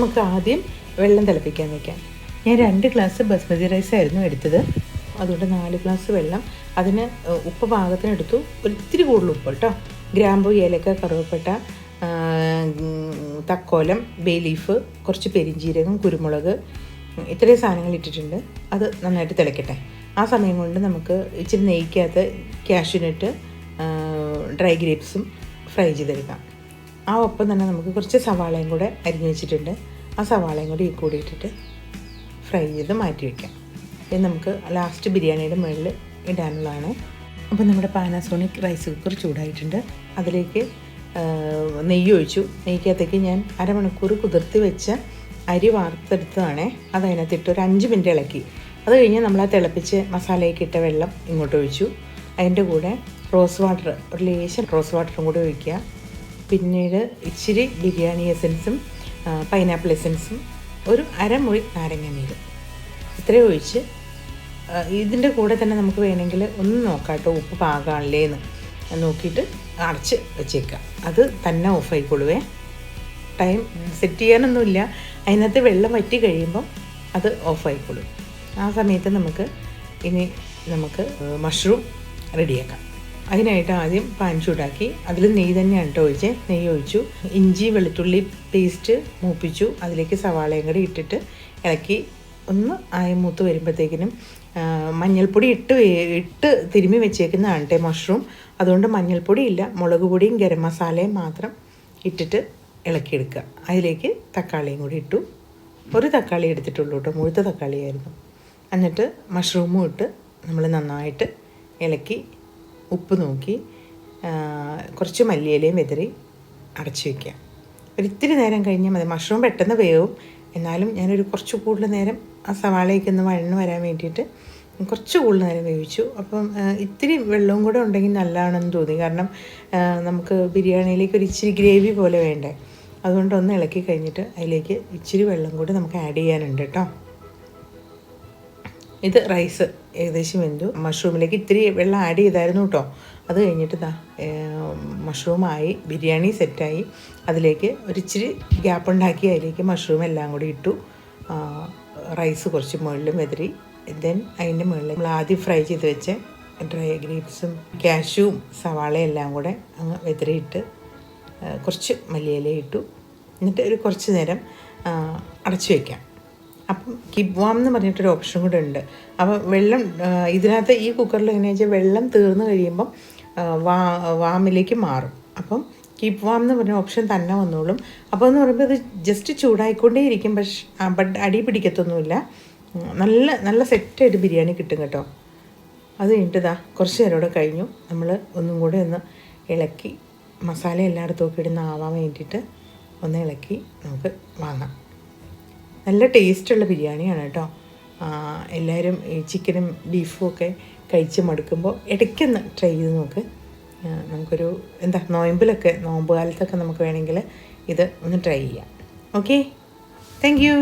നമുക്ക് ആദ്യം വെള്ളം തിളപ്പിക്കാൻ വയ്ക്കാം. ഞാൻ 2 ഗ്ലാസ് ബസ്മതി റൈസായിരുന്നു എടുത്തത്. അതുകൊണ്ട് 4 ഗ്ലാസ് വെള്ളം. അതിന് ഉപ്പ് പാകത്തിന് എടുത്തു. ഒരിത്തിരി കൂടുതൽ ഉപ്പ് കേട്ടോ. ഗ്രാമ്പു, ഏലക്ക, കറുവപ്പട്ട, തക്കോലം, ബേ ലീഫ്, കുറച്ച് പെരിഞ്ജീരകം, കുരുമുളക്, ഇത്രയും സാധനങ്ങൾ ഇട്ടിട്ടുണ്ട്. അത് നന്നായിട്ട് തിളക്കട്ടെ. ആ സമയം കൊണ്ട് നമുക്ക് ഇച്ചിരി നെയ്ക്കകത്ത് കാഷ്യൂനട്ട്, ഡ്രൈ ഗ്രേപ്സും ഫ്രൈ ചെയ്തെടുക്കാം. ആ ഒപ്പം തന്നെ നമുക്ക് കുറച്ച് സവാളയും കൂടെ അരിഞ്ഞ് വെച്ചിട്ടുണ്ട്. ആ സവാളയും കൂടി ഈ കൂടി ഇട്ടിട്ട് ഫ്രൈ ചെയ്ത് മാറ്റി വയ്ക്കാം. ഇത് നമുക്ക് ലാസ്റ്റ് ബിരിയാണിയുടെ മുകളിൽ ഇടാനുള്ളതാണ്. അപ്പോൾ നമ്മുടെ പാനാസോണിക് റൈസ് കുക്കർ ചൂടായിട്ടുണ്ട്. അതിലേക്ക് നെയ്യ് ഒഴിച്ചു. നെയ്ക്കകത്തേക്ക് ഞാൻ അരമണിക്കൂർ കുതിർത്തി വെച്ച അരി വാർത്തെടുത്തതാണേ. അത് അതിനകത്തിട്ട് ഒരു 5 മിനിറ്റ് ഇളക്കി. അത് കഴിഞ്ഞ് നമ്മൾ ആ തിളപ്പിച്ച് മസാലയൊക്കെ ഇട്ട വെള്ളം ഇങ്ങോട്ട് ഒഴിച്ചു. അതിൻ്റെ കൂടെ റോസ് വാട്ടർ, ഒരു ലേശം റോസ് വാട്ടറും കൂടി ഒഴിക്കുക. പിന്നീട് ഇച്ചിരി ബിരിയാണി എസൻസും പൈനാപ്പിൾ എസൻസും ഒരു അരമുറി നാരങ്ങ നീരും ഇത്രയും ഒഴിച്ച് ഇതിൻ്റെ കൂടെ തന്നെ നമുക്ക് വേണമെങ്കിൽ ഒന്ന് നോക്കാം കേട്ടോ, ഉപ്പ് പാകമാണല്ലേ എന്ന് നോക്കിയിട്ട് അടച്ച് വെച്ചേക്കുക. അത് തന്നെ ഓഫ് ആയിക്കൊള്ളുവേ. ടൈം സെറ്റ് ചെയ്യാനൊന്നുമില്ല. അതിനകത്ത് വെള്ളം വറ്റി കഴിയുമ്പം അത് ഓഫ് ആയിക്കൊള്ളും. ആ സമയത്ത് നമുക്ക് മഷ്റൂം റെഡിയാക്കാം. അതിനായിട്ട് ആദ്യം പാൻ ചൂടാക്കി അതിൽ നെയ്യ് തന്നെയാണ് കേട്ടോ ഒഴിച്ചത്. നെയ്യ് ഒഴിച്ചു. ഇഞ്ചി വെളുത്തുള്ളി പേസ്റ്റ് മൂപ്പിച്ചു. അതിലേക്ക് സവാളയും കൂടി ഇട്ടിട്ട് ഇളക്കി ഒന്ന് മൂത്ത് വരുമ്പോഴത്തേക്കിനും മഞ്ഞൾപ്പൊടി ഇട്ട് തിരുമ്മി വെച്ചേക്കുന്നതാണ് കേട്ടോ മഷ്റൂം. അതുകൊണ്ട് മഞ്ഞൾപ്പൊടി ഇല്ല, മുളക് പൊടിയും ഗരം മസാലയും മാത്രം ഇട്ടിട്ട് ഇളക്കിയെടുക്കുക. അതിലേക്ക് തക്കാളിയും കൂടി ഇട്ടു. ഒരു തക്കാളി എടുത്തിട്ടുള്ളൂ കേട്ടോ, മുഴുത്ത തക്കാളിയായിരുന്നു. എന്നിട്ട് മഷ്റൂമും ഇട്ട് നമ്മൾ നന്നായിട്ട് ഇളക്കി ഉപ്പ് നോക്കി കുറച്ച് മല്ലിയിലയും വിതറി അടച്ചു വയ്ക്കുക. ഒരിത്തിരി നേരം കഴിഞ്ഞാൽ മതി. മഷ്റൂം പെട്ടെന്ന് വേവും. എന്നാലും ഞാനൊരു കുറച്ച് കൂടുതൽ നേരം ആ സവാളയൊക്കെ ഒന്ന് വഴന്ന് വരാൻ വേണ്ടിയിട്ട് കുറച്ച് കൂടുതൽ നേരം വേവിച്ചു. അപ്പം ഇത്തിരി വെള്ളവും കൂടെ ഉണ്ടെങ്കിൽ നല്ലതാണെന്ന് തോന്നി. കാരണം നമുക്ക് ബിരിയാണിയിലേക്ക് ഒരു ഇച്ചിരി ഗ്രേവി പോലെ വേണ്ടേ. അതുകൊണ്ട് ഒന്ന് ഇളക്കി കഴിഞ്ഞിട്ട് അതിലേക്ക് ഇച്ചിരി വെള്ളം കൂടി നമുക്ക് ആഡ് ചെയ്യാനുണ്ട് കേട്ടോ. ഇത് റൈസ് ഏകദേശം വെന്തു. മഷ്റൂമിലേക്ക് ഇത്തിരി വെള്ളം ആഡ് ചെയ്തായിരുന്നു കേട്ടോ. അത് കഴിഞ്ഞിട്ട് മഷ്റൂമായി, ബിരിയാണി സെറ്റായി. അതിലേക്ക് ഒരിച്ചിരി ഗ്യാപ്പ് ഉണ്ടാക്കി അതിലേക്ക് മഷ്റൂം എല്ലാം കൂടി ഇട്ടു. റൈസ് കുറച്ച് മുകളിലും വെതറി. ദെൻ അതിൻ്റെ മുകളിൽ നമ്മൾ ആദ്യം ഫ്രൈ ചെയ്ത് വെച്ച ഡ്രൈ ഗ്രേപ്സും കാഷ്യൂവും സവാളയും എല്ലാം കൂടെ അങ്ങ് വെതറിയിട്ട് കുറച്ച് മല്ലിയില ഇട്ടു. എന്നിട്ട് ഒരു കുറച്ച് നേരം അടച്ചു വയ്ക്കാം. അപ്പം കീപ് വാം എന്ന് പറഞ്ഞിട്ടൊരു ഓപ്ഷൻ കൂടെ ഉണ്ട്. അപ്പോൾ വെള്ളം ഇതിനകത്ത് ഈ കുക്കറിൽ എങ്ങനെയാണെന്ന് വെച്ചാൽ വെള്ളം തീർന്നു കഴിയുമ്പം വാമിലേക്ക് മാറും. അപ്പം കീപ് വാം എന്ന് പറഞ്ഞ ഓപ്ഷൻ തന്നെ വന്നോളും. അപ്പോൾ എന്ന് പറയുമ്പോൾ ഇത് ജസ്റ്റ് ചൂടായിക്കൊണ്ടേ ഇരിക്കും. ബട്ട് അടി പിടിക്കത്തൊന്നുമില്ല. നല്ല സെറ്റായിട്ട് ബിരിയാണി കിട്ടും കേട്ടോ. അത് കഴിഞ്ഞിട്ട് കുറച്ച് നേരം കൂടെ കഴിഞ്ഞു. നമ്മൾ ഒന്നും കൂടെ ഒന്ന് ഇളക്കി മസാല എല്ലായിടത്തും ഒക്കെ ഇടുന്ന ആവാൻ വേണ്ടിയിട്ട് ഒന്ന് ഇളക്കി നമുക്ക് വാങ്ങാം. നല്ല ടേസ്റ്റുള്ള ബിരിയാണിയാണ് കേട്ടോ. എല്ലാവരും ഈ ചിക്കനും ബീഫും ഒക്കെ കഴിച്ച് മടുക്കുമ്പോൾ ഇടയ്ക്കൊന്ന് ട്രൈ ചെയ്ത് നോക്ക്. നമുക്കൊരു നോമ്പ് കാലത്തൊക്കെ നമുക്ക് വേണമെങ്കിൽ ഇത് ഒന്ന് ട്രൈ ചെയ്യാം. Okay, thank you.